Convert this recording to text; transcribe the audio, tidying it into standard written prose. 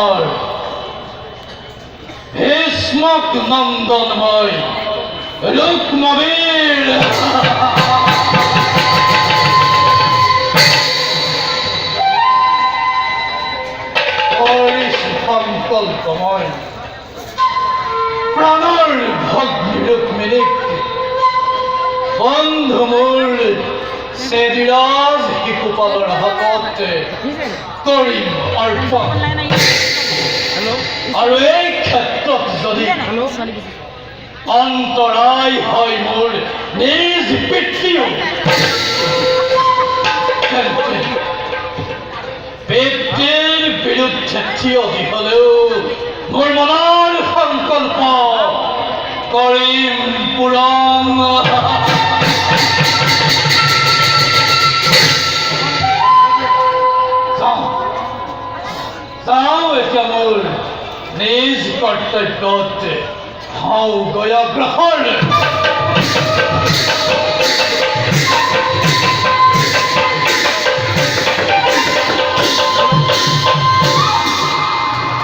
আমার ভীষ্মক নন্দনময় রুক্মবীর সংকল্পময় প্রাণর ভগ্নী রুক্মিণী বন্ধু মূল সেদিরাজ হিকুপালর হাততে করিম অর্পণ আৰু এই ক্ষেত্ৰত যদি অন্তৰায় হয় মোৰ নিজ পিতৃও পিতৃৰ বিৰুদ্ধে থিয় দি হলেও মোৰ মনৰ সংকল্প কৰিম পূৰণ যাওঁ এতিয়া মোৰ নিজ কৰ্তব্যত হওঁ গৈ অগ্ৰসৰ